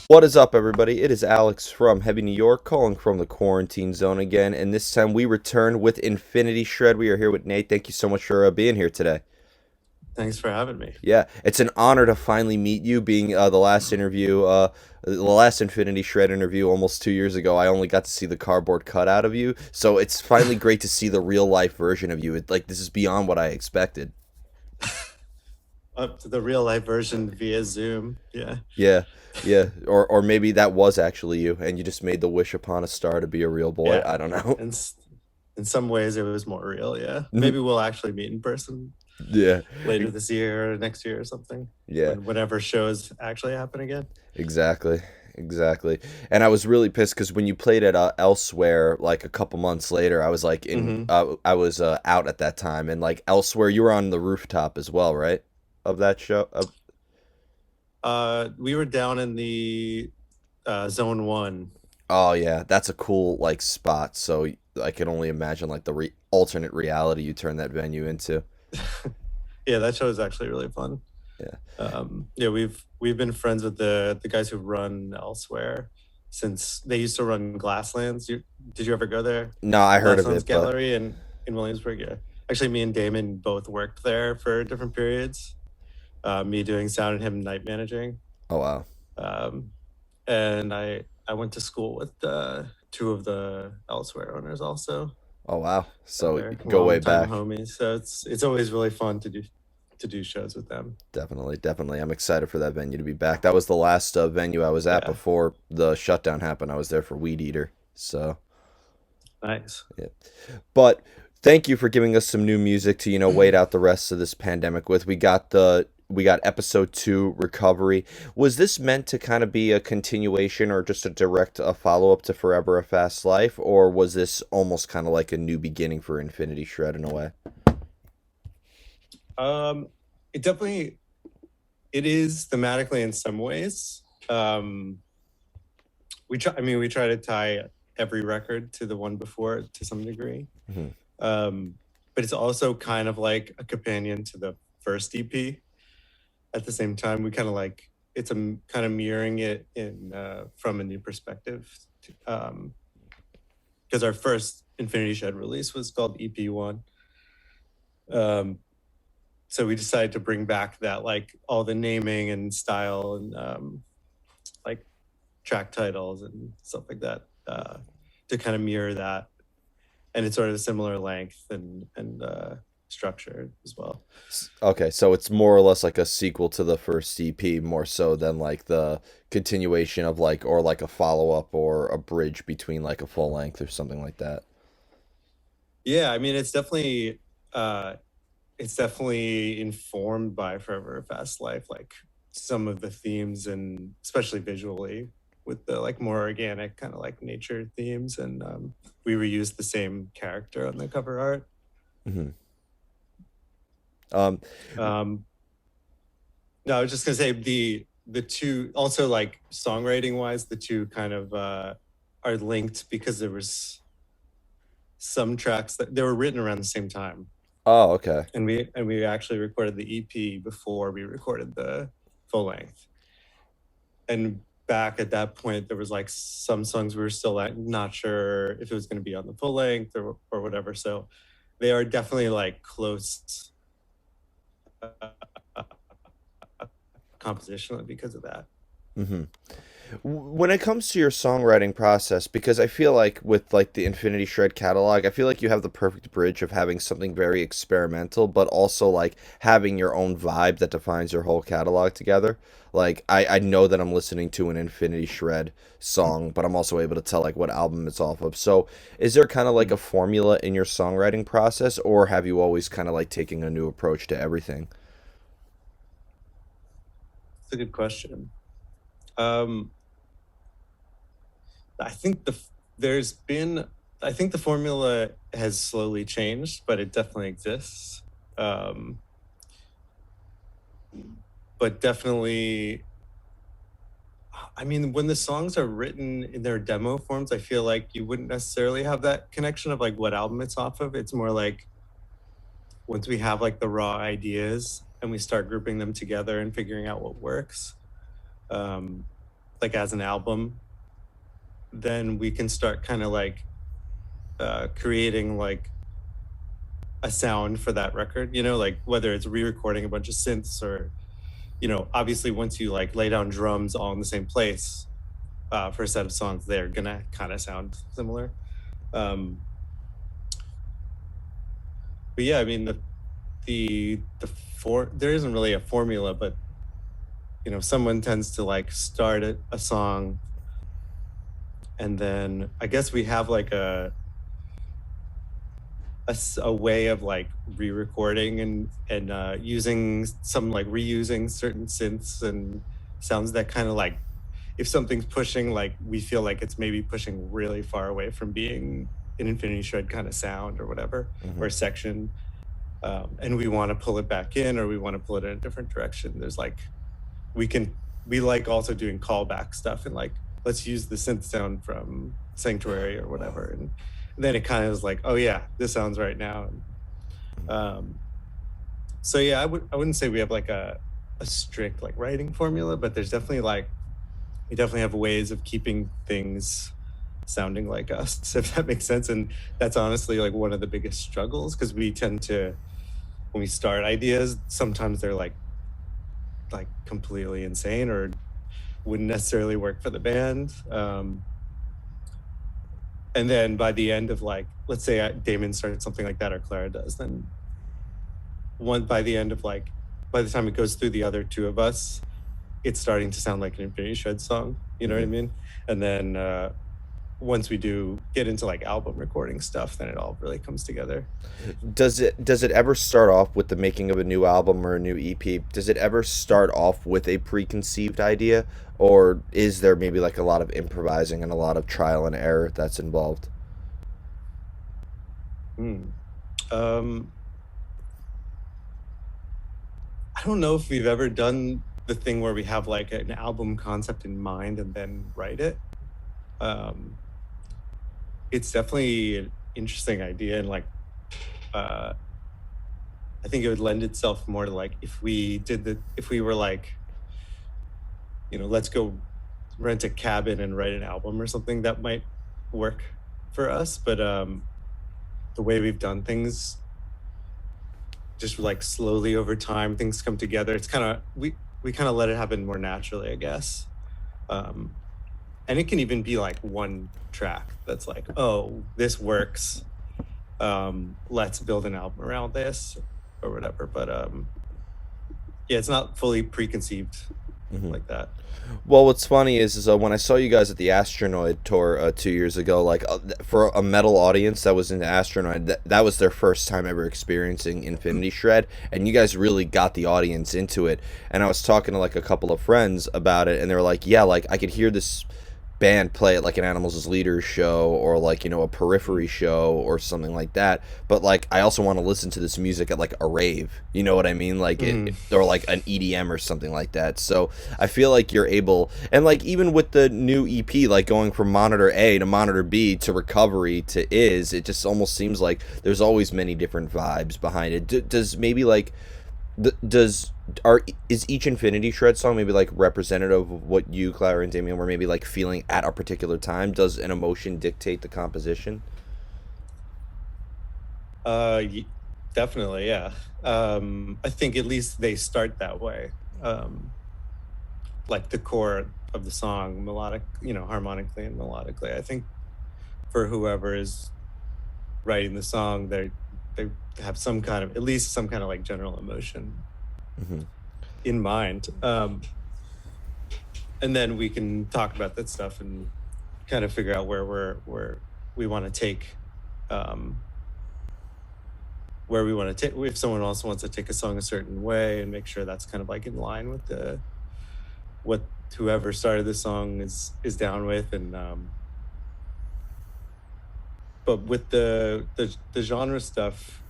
What is up, everybody? It is Alex from Heavy New York, calling from the quarantine zone again, and this time we return with Infinity Shred. We are here with Nate. Thank you so much for being here today. Thanks for having me. Yeah, it's an honor to finally meet you. Being the last Infinity Shred interview almost 2 years ago, I only got to see the cardboard cutout of you, so it's finally great to see the real life version of you. This is beyond what I expected. Up to the real life version via Zoom. Yeah. Yeah, yeah, or maybe that was actually you, and you just made the wish upon a star to be a real boy. Yeah. I don't know. And in some ways it was more real. Yeah. Maybe we'll actually meet in person Yeah, later this year or next year or something yeah, whenever shows actually happen again. exactly, exactly. And I was really pissed because when you played at Elsewhere, like a couple months later, I was like hmm I was out at that time, and like Elsewhere, you were on the rooftop as well, right? Of that show. We were down in the zone one. Oh yeah, that's a cool like spot. So I can only imagine like the alternate reality you turn that venue into. Yeah, that show is actually really fun. Yeah. Yeah, we've been friends with the guys who run elsewhere since they used to run Glasslands. Did you ever go there? No, I heard of Glasslands it, but Gallery in Williamsburg. Yeah, actually, me and Damon both worked there for different periods. Me doing sound and him night managing. oh wow, Um, and I went to school with two of the elsewhere owners also. oh wow. So So you they're go way longtime back. homies. So it's always really fun to do shows with them. Definitely, definitely. I'm excited for that venue to be back. That was the last venue I was at Yeah, before the shutdown happened. I was there for Weed Eater. So, nice. yeah. But thank you for giving us some new music to, wait out the rest of this pandemic with. We got episode 2 recovery. Was this meant to kind of be a continuation or just a direct follow up to Forever a Fast Life, or was this almost kind of like a new beginning for Infinity Shred in a way? Um, it definitely it is thematically in some ways. We try to tie every record to the one before to some degree. Hmm. Um, but it's also kind of like a companion to the first EP. At the same time, we kind of like it's a kind of mirroring it in from a new perspective. Because our first Infinity Shed release was called EP1. Um, so we decided to bring back that like all the naming and style and like track titles and stuff like that to kind of mirror that, and it's sort of a similar length and structure as well. Okay, so it's more or less like a sequel to the first EP, more so than like the continuation of like, or like a follow up or a bridge between like a full length or something like that. Yeah, I mean uh, it's definitely informed by Forever Fast Life, like some of the themes and especially visually with the like more organic kind of like nature themes, and we reused the same character on the cover art. Hmm. Um, Um, no, I was just gonna say the two also like songwriting wise, the two kind of are linked because there was some tracks that they were written around the same time, oh, okay. and we actually recorded the EP before we recorded the full length. And back at that point, there was like some songs we were still like not sure if it was going to be on the full length or whatever. So they are definitely like close compositionally because of that. Hmm. When it comes to your songwriting process, because I feel like with like the Infinity Shred catalog, I feel like you have the perfect bridge of having something very experimental, but also like having your own vibe that defines your whole catalog together. Like I know that I'm listening to an Infinity Shred song, but I'm also able to tell like what album it's off of. So is there kind of like a formula in your songwriting process, or have you always kind of like taking a new approach to everything? It's a good question. Um, I think there's been I think the formula has slowly changed, but it definitely exists. Um, but definitely, I mean, when the songs are written in their demo forms, I feel like you wouldn't necessarily have that connection of like what album it's off of. It's more like once we have like the raw ideas and we start grouping them together and figuring out what works. Um, like as an album, then we can start kind of like creating like a sound for that record, you know, like whether it's re-recording a bunch of synths or, you know, obviously once you like lay down drums all in the same place for a set of songs, they're gonna kind of sound similar. Um, but yeah, I mean there isn't really a formula, but you know, someone tends to like start a song, and then I guess we have like a way of like re-recording and using some like reusing certain synths and sounds that kind of like, if something's pushing, like we feel like it's maybe pushing really far away from being an Infinity Shred kind of sound or whatever, Mm-hmm. or section, and we want to pull it back in or we want to pull it in a different direction. There's like we like also doing callback stuff and like, let's use the synth sound from Sanctuary or whatever, and then it kind of is like, oh yeah, this sounds right now. And, so yeah, I wouldn't say we have like a strict like writing formula, but there's definitely like, we definitely have ways of keeping things sounding like us, if that makes sense. And that's honestly like one of the biggest struggles, because we tend to, when we start ideas, sometimes they're like completely insane or wouldn't necessarily work for the band. And then by the end of like, let's say Damon started something like that or Clara does, then by the end of like, by the time it goes through the other two of us, it's starting to sound like an Infinity Shred song. You know what I mean? And then once we do get into like album recording stuff, then it all really comes together. Does it ever start off with the making of a new album or a new EP? Does it ever start off with a preconceived idea, or is there maybe like a lot of improvising and a lot of trial and error that's involved? Hmm. I don't know if we've ever done the thing where we have like an album concept in mind and then write it. It's definitely an interesting idea, and like uh I think it would lend itself more to like, if we were like, you know, let's go rent a cabin and write an album or something, that might work for us. But the way we've done things, just like slowly over time, things come together. It's kind of, we kind of let it happen more naturally, I guess. And it can even be like one track that's like, oh, this works, let's build an album around this or whatever. But yeah, it's not fully preconceived like that. Well, what's funny is when I saw you guys at the Astronoid tour 2 years ago, like for a metal audience that was into Astronoid, that was their first time ever experiencing Infinity Shred, and you guys really got the audience into it. And I was talking to like a couple of friends about it, and they were like, "Yeah, like I could hear this band play at like an Animals as Leaders show or like, you know, a Periphery show or something like that, but like I also want to listen to this music at like a rave, you know what I mean, like or like an EDM or something like that." So I feel like you're able, and like even with the new EP, like going from Monitor A to Monitor B to Recovery to Is, it just almost seems like there's always many different vibes behind it. Does maybe like does are is each Infinity Shred song maybe like representative of what you, Clara, and Damien were maybe like feeling at a particular time? Does an emotion dictate the composition? Uh, Definitely, yeah. I think at least they start that way. Like the core of the song, melodic, you know, harmonically and melodically. I think for whoever is writing the song, they have some kind of, at least some kind of like general emotion in mind. And then we can talk about that stuff and kind of figure out where we want to take, where we want to take, if someone else wants to take a song a certain way, and make sure that's kind of like in line with what whoever started the song is down with. And but with the genre stuff,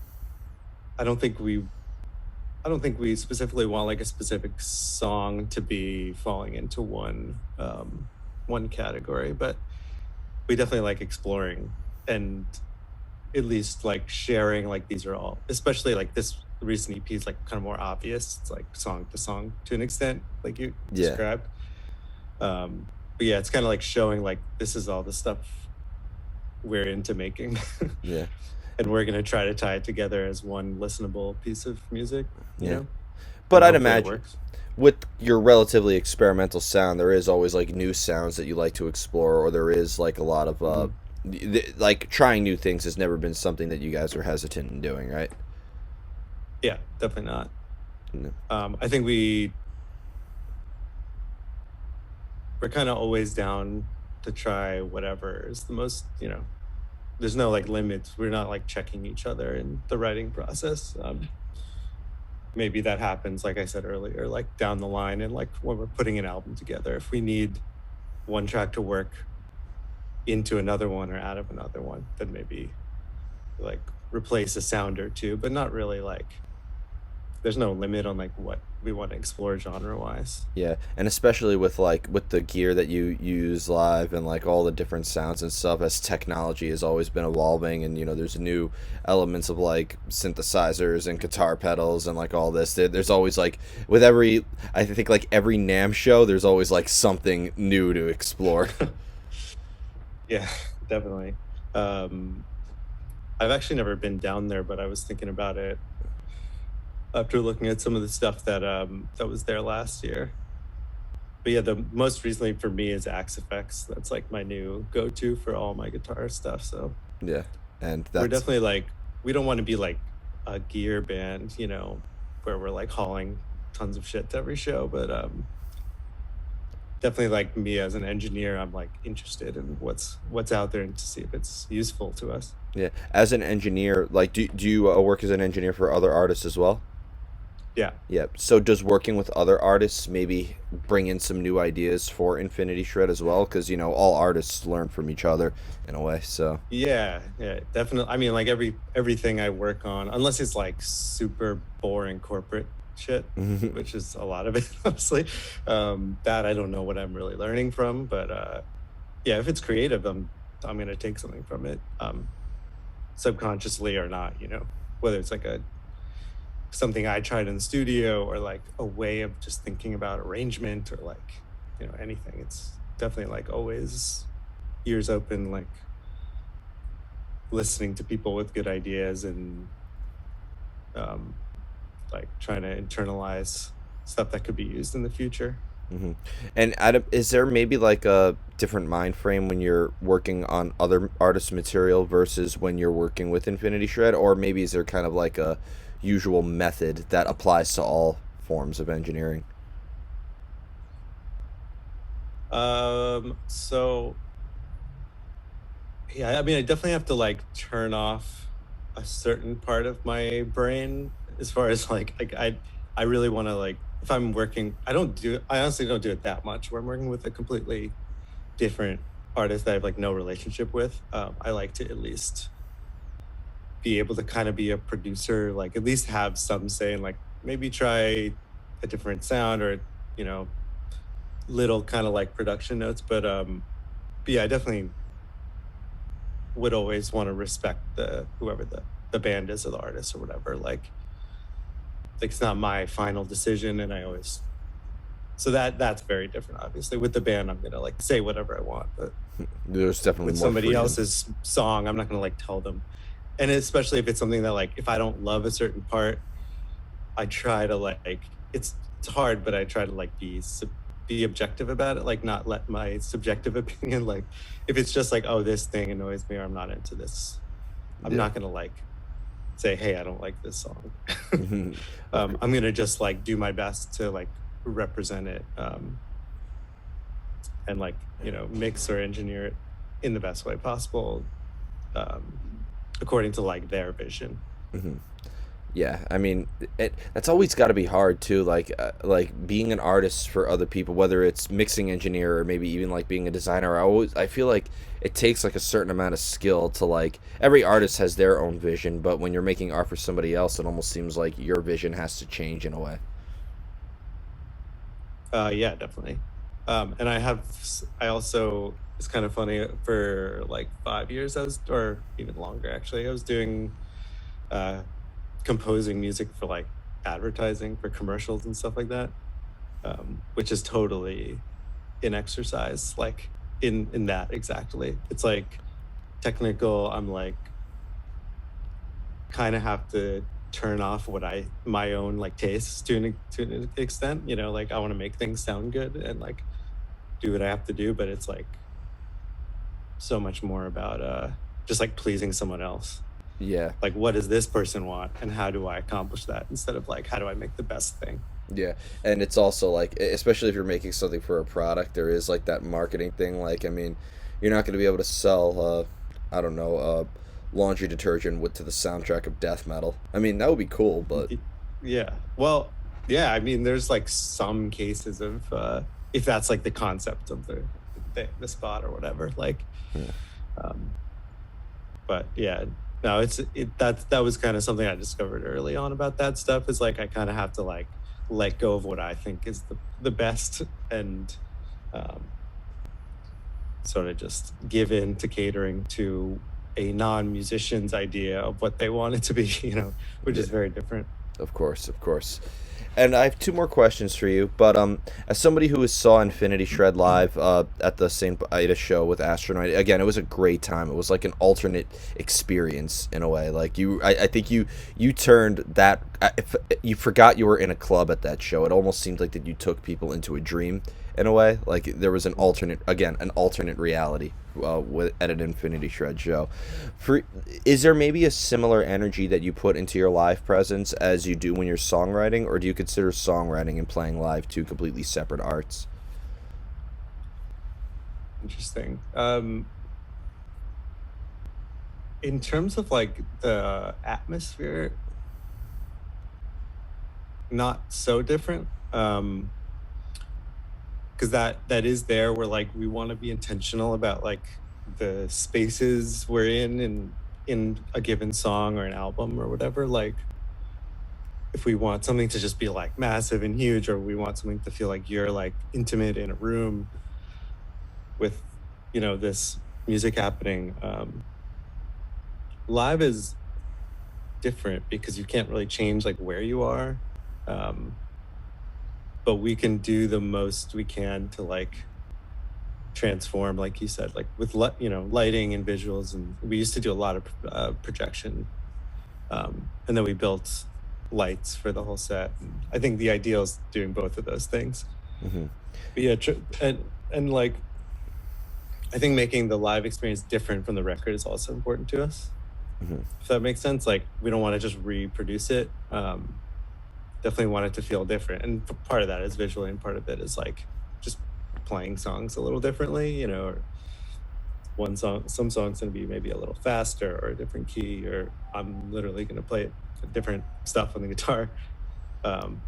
I don't think we specifically want like a specific song to be falling into one category, but we definitely like exploring and at least like sharing, like these are all, especially like this recent EP is like kind of more obvious. It's like song to song to an extent, like you Yeah. described. but yeah, it's kind of like showing like this is all the stuff we're into making. Yeah. And we're going to try to tie it together as one listenable piece of music, you Yeah. know, But and I'd hopefully it imagine works. with your relatively experimental sound, there is always like new sounds that you like to explore, or there is like a lot of Hmm. like trying new things has never been something that you guys are hesitant in doing, right? Yeah, definitely not. No. I think we're kind of always down to try whatever is the most, you know, there's no like limits. We're not like checking each other in the writing process. Maybe that happens, like I said earlier, like down the line, and like when we're putting an album together, if we need one track to work into another one or out of another one, then maybe like replace a sound or two, but not really like there's no limit on like what we want to explore genre wise. Yeah, and especially with like with the gear that you use live and like all the different sounds and stuff, as technology has always been evolving, and there's new elements of like synthesizers and guitar pedals and like all this. There's always like with every I think like every NAMM show, there's always like something new to explore. Yeah, definitely. Um, I've actually never been down there, but I was thinking about it after looking at some of the stuff that was there last year. But yeah, the most recently for me is Axe Effects. That's like my new go-to for all my guitar stuff. So Yeah, and we're that's definitely like we don't want to be like a gear band, you know, where we're like hauling tons of shit to every show. But definitely like me as an engineer, I'm like interested in what's out there and to see if it's useful to us. yeah. As an engineer, like do you work as an engineer for other artists as well? Yeah. Yeah. So does working with other artists maybe bring in some new ideas for Infinity Shred as well? Because all artists learn from each other in a way. So. Yeah, yeah, definitely. I mean, like everything I work on, unless it's like super boring corporate shit, which is a lot of it, honestly. That I don't know what I'm really learning from, but yeah, if it's creative, I'm gonna take something from it, subconsciously or not, you know, whether it's like a something I tried in the studio or like a way of just thinking about arrangement or like, you know, anything. It's definitely like always ears open, like listening to people with good ideas and um, like trying to internalize stuff that could be used in the future. Hmm. And is there maybe like a different mind frame when you're working on other artists' material versus when you're working with Infinity Shred, or maybe is there kind of like a usual method that applies to all forms of engineering? So yeah, I mean, I definitely have to like turn off a certain part of my brain as far as I really want to like if I'm working, I honestly don't do it that much where I'm working with a completely different artist that I have like no relationship with. I like to at least be able to kind of be a producer, like at least have some say and like maybe try a different sound or, you know, little kind of like production notes. But yeah, I definitely would always want to respect the whoever the band is or the artist or whatever. Like it's not my final decision and I always so that's very different obviously. With the band I'm gonna like say whatever I want, but There's definitely with more somebody freedom. else's song I'm not gonna like tell them. And especially if it's something that like if I don't love a certain part, I try to like it's hard, but I try to like be objective about it, like not let my subjective opinion like if it's just like oh this thing annoys me or I'm not into this, I'm Yeah. not gonna like say hey I don't like this song. Of course. I'm gonna just like do my best to like represent it and like you know mix or engineer it in the best way possible um, according to like their vision. Yeah, I mean, that's always got to be hard too. Like being an artist for other people, whether it's mixing engineer or maybe even like being a designer. I feel like it takes like a certain amount of skill to like every artist has their own vision, but when you're making art for somebody else, it almost seems like your vision has to change in a way. Yeah, definitely. And I also, it's kind of funny for like 5 years I was, or even longer actually, I was doing, uh, composing music for like advertising for commercials and stuff like that, which is totally in exercise, like in that exactly. It's like technical. I'm like kind of have to turn off what I my own like tastes to an extent. You know, like I want to make things sound good and like do what I have to do, but it's like so much more about just like pleasing someone else. Yeah. Like what does this person want and how do I accomplish that instead of like how do I make the best thing. Yeah, and it's also like, especially if you're making something for a product, there is like that marketing thing. Like, I mean, you're not going to be able to sell, I don't know, laundry detergent with to the soundtrack of death metal. I mean, that would be cool, but Yeah, well, yeah, I mean there's like some cases of if that's like the concept of the spot or whatever, like yeah, um but yeah, no, that was kind of something I discovered early on about that stuff, is like I kind of have to like let go of what I think is the best, and um sort of just give in to catering to a non-musician's idea of what they want it to be, which yeah. is very different. Of course, of course. And I have two more questions for you. But as somebody who saw Infinity Shred live at the St. Ida show with Astronaut, again, it was a great time. It was like an alternate experience in a way. Like I think you turned that. You forgot you were in a club at that show. It almost seemed like that you took people into a dream in a way. Like there was an alternate reality at an Infinity Shred show. For is there maybe a similar energy that you put into your live presence as you do when you're songwriting, or do you consider songwriting and playing live two completely separate arts? Interesting. In terms of like the atmosphere, not so different. Because that is there where like we want to be intentional about like the spaces we're in a given song or an album or whatever. Like if we want something to just be like massive and huge, or we want something to feel like you're like intimate in a room with this music happening, live is different because you can't really change like where you are. um but we can do the most we can to like transform, like you said, like with lighting and visuals, and we used to do a lot of projection, and then we built lights for the whole set, and I think the ideal is doing both of those things. Mm-hmm. But yeah, and like I think making the live experience different from the record is also important to us, Mm-hmm. if that makes sense. Like we don't want to just reproduce it. Definitely want it to feel different, and part of that is visually, and part of it is like just playing songs a little differently, or some songs going to be maybe a little faster or a different key, or I'm literally going to play different stuff on the guitar. um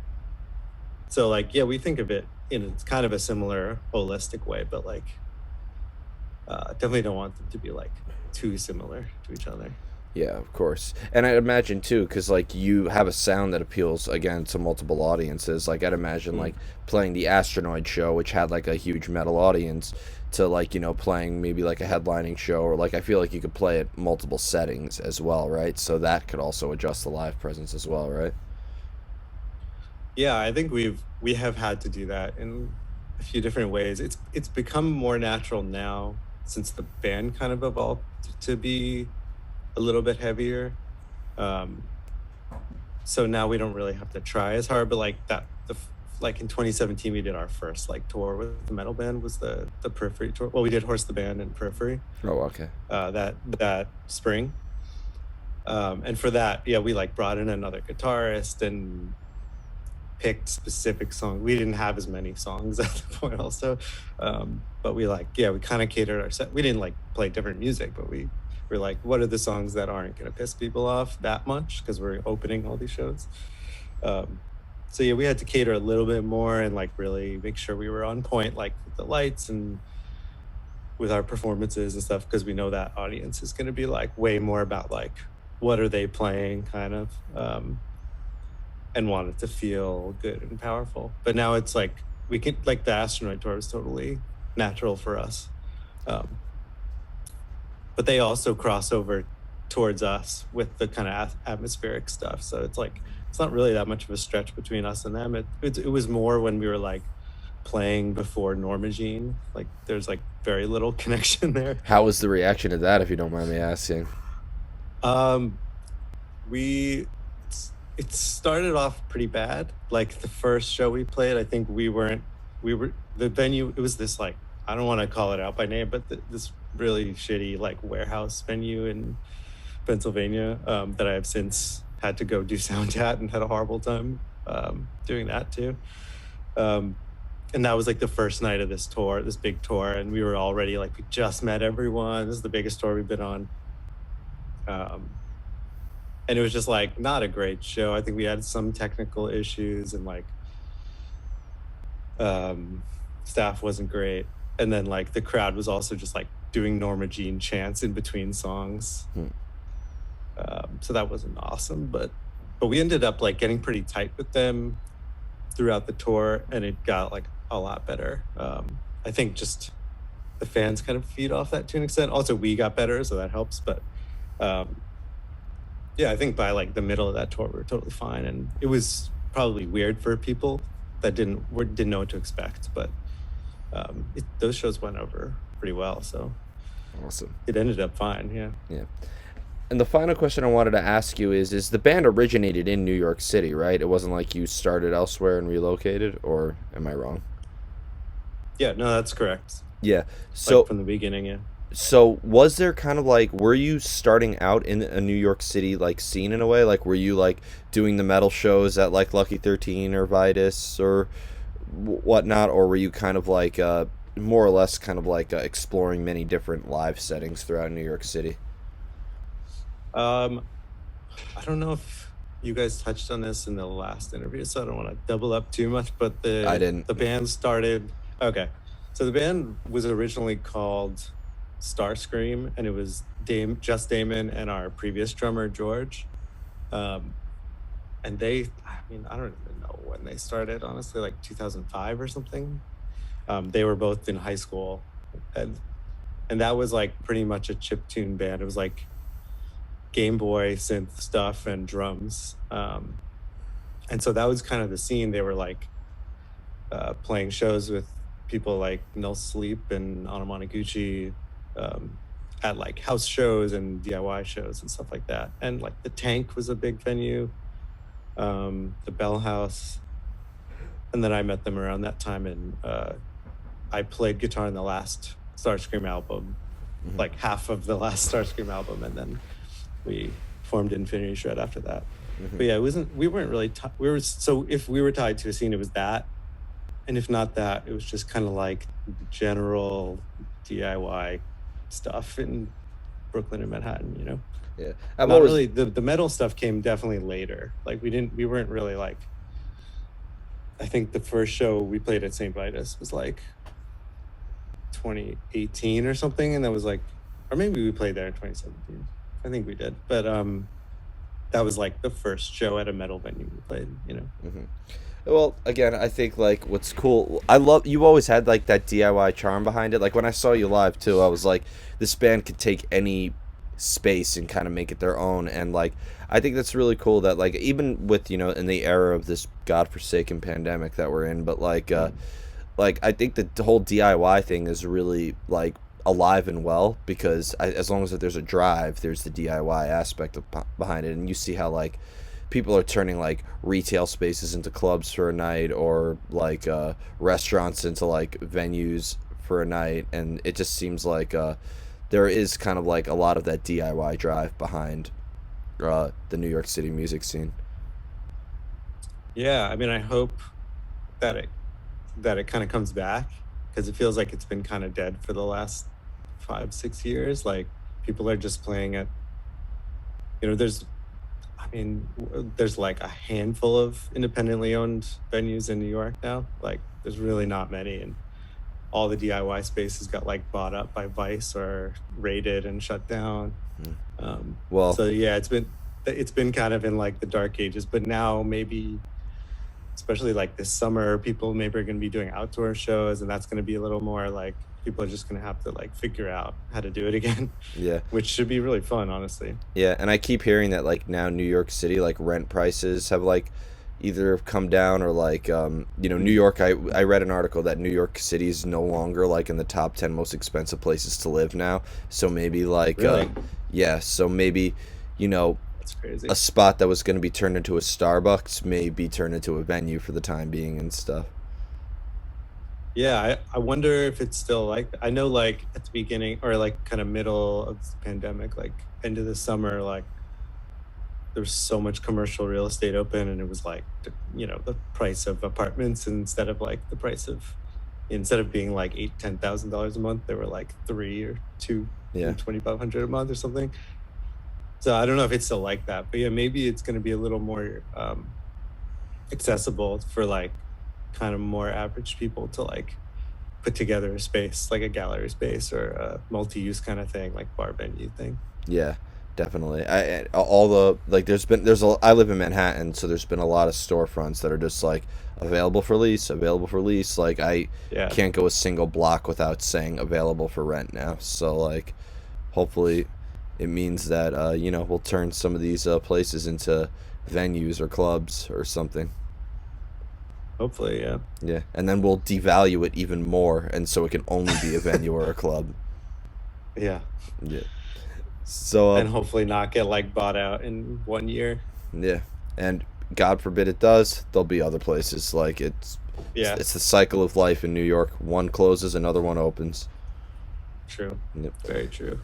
so like, yeah, we think of it in it's kind of a similar holistic way, but like definitely don't want them to be like too similar to each other. Yeah, of course. And I imagine too, because like you have a sound that appeals again to multiple audiences. Like I'd imagine Mm. like playing the Astronoid show, which had like a huge metal audience, to like playing maybe like a headlining show, or like I feel like you could play at multiple settings as well, right? So that could also adjust the live presence as well, right? Yeah, I think we have had to do that in a few different ways. It's become more natural now since the band kind of evolved to be a little bit heavier. Um, so now we don't really have to try as hard. But like like in 2017, we did our first like tour with the metal band, was the Periphery tour. Well, we did Horse the Band and Periphery Oh, okay. that spring. And for that, yeah, we like brought in another guitarist and picked specific songs. We didn't have as many songs at the point also. But we like, yeah, we kind of catered our set. We didn't like play different music, but we were like, what are the songs that aren't going to piss people off that much? Because we're opening all these shows. Um, so yeah, we had to cater a little bit more and like really make sure we were on point, like with the lights and with our performances and stuff, because we know that audience is going to be like way more about like what are they playing, kind of, and want it to feel good and powerful. But now it's like we can, like the Astronaut tour was totally natural for us. um, but they also cross over towards us with the kind of atmospheric stuff, so it's like it's not really that much of a stretch between us and them. It was more when we were like playing before Norma Jean. Like there's like very little connection there. How was the reaction to that, if you don't mind me asking? Um, we it started off pretty bad. Like the first show we played, I think we were the venue. It was this like I don't want to call it out by name, but this really shitty like warehouse venue in Pennsylvania that I have since had to go do sound at and had a horrible time doing that too. Um, and that was like the first night of this tour, this big tour, and we were already like we just met everyone. This is the biggest tour we've been on. Um, and it was just like not a great show. I think we had some technical issues and like um, staff wasn't great. And then like the crowd was also just like doing Norma Jean chants in between songs. Hmm. So that wasn't awesome, but we ended up like getting pretty tight with them throughout the tour, and it got like a lot better. I think just the fans kind of feed off that to an extent. Also, we got better, so that helps. But um, yeah, I think by like the middle of that tour, we were totally fine, and it was probably weird for people that didn't know what to expect. But those shows went over pretty well, so Awesome. it ended up fine. Yeah. Yeah. And the final question I wanted to ask you is the band originated in New York City, right? It wasn't like you started elsewhere and relocated, or am I wrong? Yeah, no, that's correct. Yeah. Like So from the beginning, yeah. so was there kind of like, were you starting out in a New York City like scene in a way? Like, were you like doing the metal shows at like Lucky 13 or Vitus or whatnot, or were you kind of like more or less kind of like exploring many different live settings throughout New York City? Um, I don't know if you guys touched on this in the last interview, so I don't want to double up too much. But I didn't. the band started. Okay, so the band was originally called Starscream, and it was just Damon and our previous drummer George. Um, and I mean, I don't even know when they started. Honestly, like 2005 or something. They were both in high school, and that was like pretty much a chiptune band. It was like Game Boy synth stuff and drums. And so that was kind of the scene. They were like playing shows with people like No Sleep and Anamanaguchi um, at like house shows and DIY shows and stuff like that. And like the Tank was a big venue, the Bell House. And then I met them around that time, and I played guitar in the last Starscream album, Mhm. like half of the last Starscream album, and then we formed Infinity Shred after that. Mhm. But yeah, we weren't really we were so if we were tied to a scene, it was that, and if not that, it was just kind of like general DIY stuff in Brooklyn and Manhattan. Yeah. I'm Not always really the metal stuff came definitely later. Like we weren't really like. I think the first show we played at St. Vitus was like 2018 or something, and that was like, or maybe we played there in 2017. I think we did, but that was like the first show at a metal venue we played. Mhm. Well, again, I think like what's cool. I love you always had like that DIY charm behind it. Like when I saw you live too, I was like, this band could take any space and kind of make it their own. And like, I think that's really cool that like even with in the era of this godforsaken pandemic that we're in, but like I think that the whole DIY thing is really like alive and well because as long as there's a drive, there's the DIY aspect behind it, and you see how like people are turning like retail spaces into clubs for a night or like restaurants into like venues for a night, and it just seems like there is kind of like a lot of that DIY drive behind the New York City music scene. Yeah, I mean, I hope that it kind of comes back, because it feels like it's been kind of dead for the last 5-6 years. Like people are just playing at, there's, I mean, there's like a handful of independently owned venues in New York now. Like there's really not many, and all the DIY spaces got like bought up by Vice or raided and shut down. Mm. Well, So yeah, it's been kind of in like the dark ages, but now maybe, especially like this summer, people maybe are going to be doing outdoor shows, and that's going to be a little more like people are just going to have to like figure out how to do it again, yeah. which should be really fun, honestly. Yeah, and I keep hearing that like now New York City like rent prices have like either have come down or like New York. I read an article that New York City is no longer like in the top 10 most expensive places to live now. So maybe like Really? yeah, so maybe you know That's a crazy. spot that was going to be turned into a Starbucks may be turned into a venue for the time being and stuff. Yeah, I wonder if it's still like I know like at the beginning or like kind of middle of the pandemic, like end of the summer, like there was so much commercial real estate open and it was like the price of apartments instead of being like $8,000-$10,000 a month, they were like 3 or 2 Yeah. and 2,500 a month or something. So I don't know if it's still like that, but yeah, maybe it's going to be a little more accessible for like kind of more average people to like put together a space like a gallery space or a multi-use kind of thing, like bar venue thing. Yeah, definitely. All the like I live in Manhattan, so there's been a lot of storefronts that are just like available for lease, available for lease. Like I Yeah, can't go a single block without saying available for rent now. So like hopefully it means that we'll turn some of these places into venues or clubs or something. hopefully, yeah. Yeah, and then we'll devalue it even more, and so it can only be a venue or a club. Yeah, Yeah. So and hopefully not get like bought out in 1 year. yeah, and God forbid it does. There'll be other places like it's, Yeah, it's the cycle of life in New York. One closes, another one opens. true. Yep. Very true.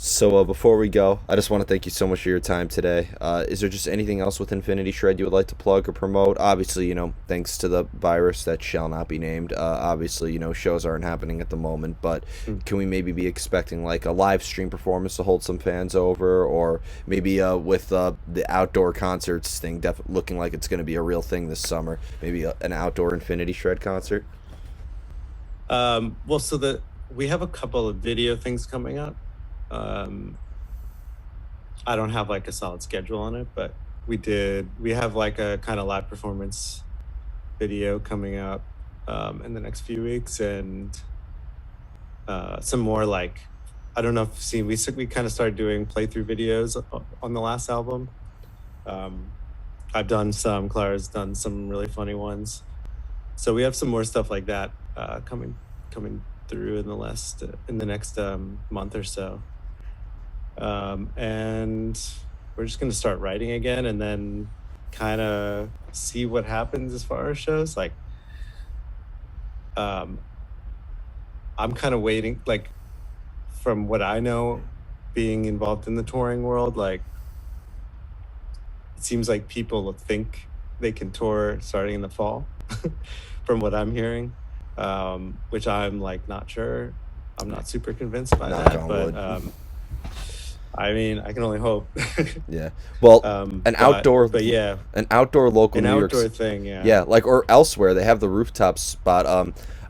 So before we go, I just want to thank you so much for your time today. Is there just anything else with Infinity Shred you would like to plug or promote? Obviously, thanks to the virus that shall not be named. Obviously, shows aren't happening at the moment, but Mm. can we maybe be expecting like a live stream performance to hold some fans over, or maybe with the outdoor concerts thing looking like it's going to be a real thing this summer? Maybe an outdoor Infinity Shred concert. Well, so the we have a couple of video things coming up. Um, I don't have like a solid schedule on it, but we have like a kind of live performance video coming up in the next few weeks, and some more like I don't know if you've seen we kind of started doing playthrough videos on the last album. Um, I've done some, Clara's done some really funny ones. So we have some more stuff like that coming through in the next month or so. And we're just gonna start writing again, and then kind of see what happens as far as shows. Like, um, I'm kind of waiting. Like, from what I know, being involved in the touring world, like it seems like people think they can tour starting in the fall, from what I'm hearing. Which I'm like not sure. I'm not super convinced by Knock that, on but wood. I mean, I can only hope. Yeah. Well, an outdoor but yeah, an outdoor local an New York. outdoor thing, yeah. Yeah, like or elsewhere they have the rooftop spot.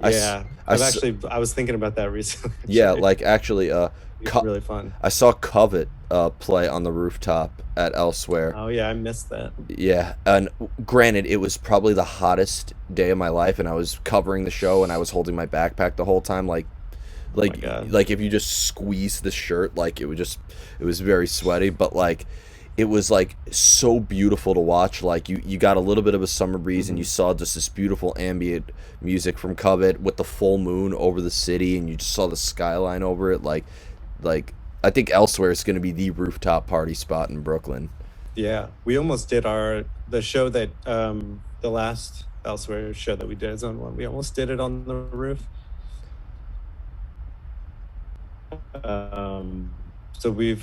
Yeah. I was thinking about that recently, Yeah, actually. like actually It's really fun. I saw Covet play on the rooftop at elsewhere. Oh yeah, I missed that. Yeah, and granted, it was probably the hottest day of my life, and I was covering the show, and I was holding my backpack the whole time, Oh my God. like if you just squeeze the shirt, like it was very sweaty, but like it was like so beautiful to watch. Like you got a little bit of a summer breeze, and you Hmm. saw just this beautiful ambient music from Covet with the full moon over the city, and you just saw the skyline over it. Like I think elsewhere is going to be the rooftop party spot in Brooklyn. Yeah. We almost did the show that the last Elsewhere show that we did as on one. We almost did it on the roof. So we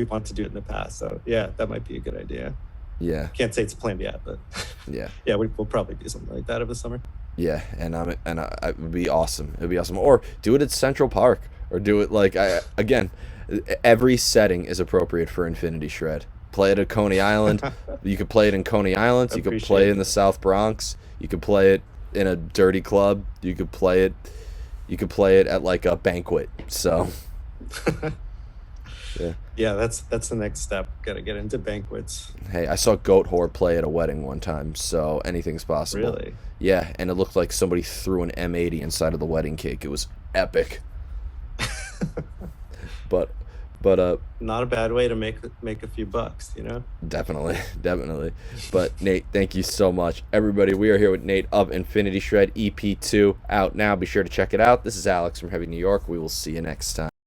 want to do it in the past. So yeah, that might be a good idea. Yeah, Can't say it's planned yet, but yeah. yeah, we'll probably do something like that over the summer. Yeah, it would be awesome. It would be awesome. Or do it at Central Park, or do it like again. Every setting is appropriate for Infinity Shred. Play it at Coney Island. You could play it in Coney Island. You could play it Appreciate in the that. South Bronx. You could play it in a dirty club. You could play it. You could play it at like a banquet. So yeah. Yeah, that's the next step. Got to get into banquets. Hey, I saw Goat Whore play at a wedding one time, so anything's possible. Really? Yeah, and it looked like somebody threw an M80 inside of the wedding cake. It was epic. But But Not a bad way to make a few bucks, you know? definitely, definitely. But Nate, thank you so much. Everybody, we are here with Nate of Infinity Shred EP2 out now. Be sure to check it out. This is Alex from Heavy New York. We will see you next time.